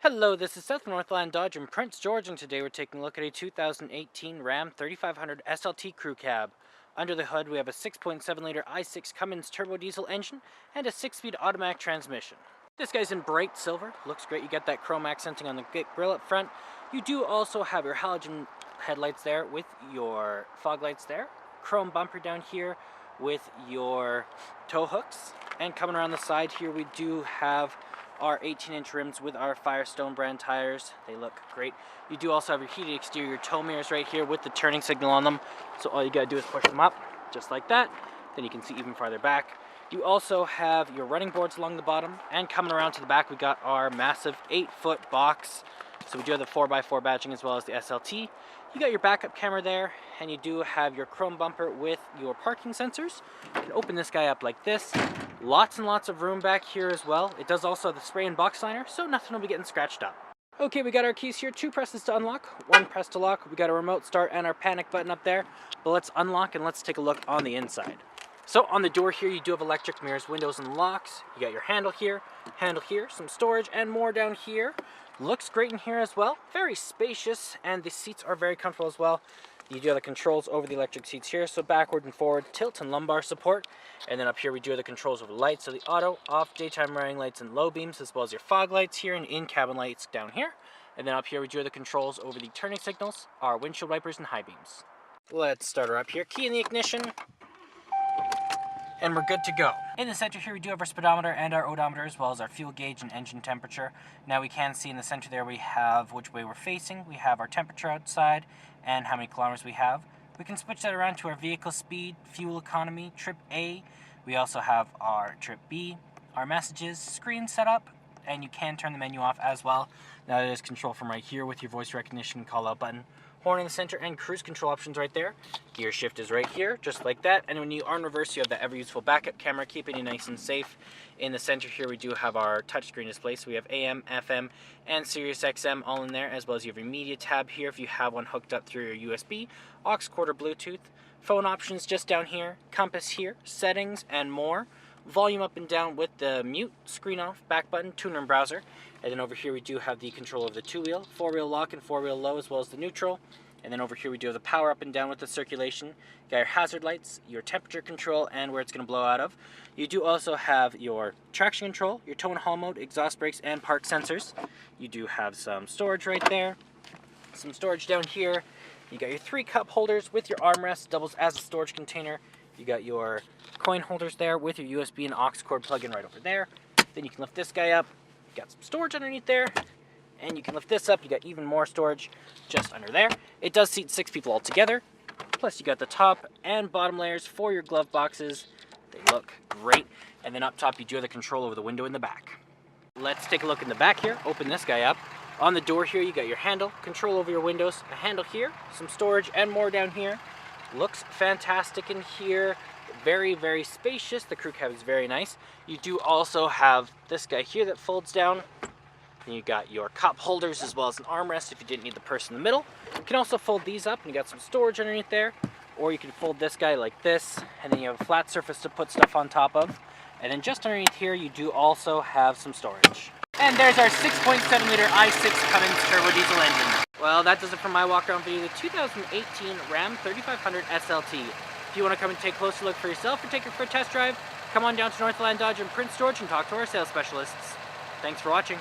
Hello, this is Seth from Northland Dodge in Prince George, and today we're taking a look at a 2018 Ram 3500 SLT Crew Cab. Under the hood, we have a 6.7-liter i6 Cummins turbo diesel engine and a 6-speed automatic transmission. This guy's in bright silver, looks great. You get that chrome accenting on the grille up front. You do also have your halogen headlights there with your fog lights there. Chrome bumper down here with your tow hooks. And coming around the side here, we do have our 18-inch rims with our Firestone brand tires. They look great. You do also have your heated exterior tow mirrors right here with the turning signal on them. So all you gotta do is push them up, just like that. Then you can see even farther back. You also have your running boards along the bottom. And coming around to the back, we got our massive 8-foot box. So we do have the 4x4 badging as well as the SLT. You got your backup camera there, and you do have your chrome bumper with your parking sensors. You can open this guy up like this. Lots and lots of room back here as well. It does also have the spray and box liner, so nothing will be getting scratched up. Okay, we got our keys here, 2 presses to unlock, 1 press to lock. We got a remote start and our panic button up there. But let's unlock and let's take a look on the inside. So on the door here, you do have electric mirrors, windows, and locks. You got your handle here, some storage, and more down here. Looks great in here as well. Very spacious, and the seats are very comfortable as well. You do have the controls over the electric seats here, so backward and forward, tilt and lumbar support. And then up here we do have the controls over the lights, so the auto, off, daytime running lights, and low beams, as well as your fog lights here and in-cabin lights down here. And then up here we do have the controls over the turning signals, our windshield wipers, and high beams. Let's start her up here. Key in the ignition. And we're good to go. In the center here, we do have our speedometer and our odometer, as well as our fuel gauge and engine temperature. Now we can see in the center there we have which way we're facing. We have our temperature outside and how many kilometers we have. We can switch that around to our vehicle speed, fuel economy, trip A. We also have our trip B, our messages, screen setup, and you can turn the menu off as well. Now it is control from right here with your voice recognition call out button. Horn in the center and cruise control options right there. Gear shift is right here, just like that. And when you are in reverse, you have the ever useful backup camera, keeping you nice and safe. In the center here, we do have our touchscreen display. So we have AM, FM, and Sirius XM all in there, as well as you have your media tab here if you have one hooked up through your USB, aux cord or Bluetooth. Phone options just down here, compass here, settings, and more. Volume up and down with the mute, screen off, back button, tuner and browser. And then over here we do have the control of the 2-wheel, 4-wheel lock and 4-wheel low, as well as the neutral. And then over here we do have the power up and down with the circulation. You got your hazard lights, your temperature control, and where it's going to blow out of. You do also have your traction control, your tow and haul mode, exhaust brakes, and park sensors. You do have some storage right there, some storage down here. You got your 3 cup holders with your armrest, doubles as a storage container. You got your coin holders there with your USB and aux cord plug-in right over there. Then you can lift this guy up. You got some storage underneath there. And you can lift this up. You got even more storage just under there. It does seat 6 people altogether. Plus you got the top and bottom layers for your glove boxes. They look great. And then up top you do have the control over the window in the back. Let's take a look in the back here. Open this guy up. On the door here you got your handle, control over your windows, a handle here, some storage, and more down here. Looks fantastic in here. Very, very spacious. The crew cab is very nice. You do also have this guy here that folds down. And you got your cup holders as well as an armrest if you didn't need the purse in the middle. You can also fold these up and you got some storage underneath there. Or you can fold this guy like this, and then you have a flat surface to put stuff on top of. And then just underneath here you do also have some storage. And there's our 6.7-liter i6 Cummins turbo diesel engine. Well, that does it for my walk around video of the 2018 Ram 3500 SLT. If you want to come and take a closer look for yourself or take it for a test drive, come on down to Northland Dodge in Prince George and talk to our sales specialists. Thanks for watching.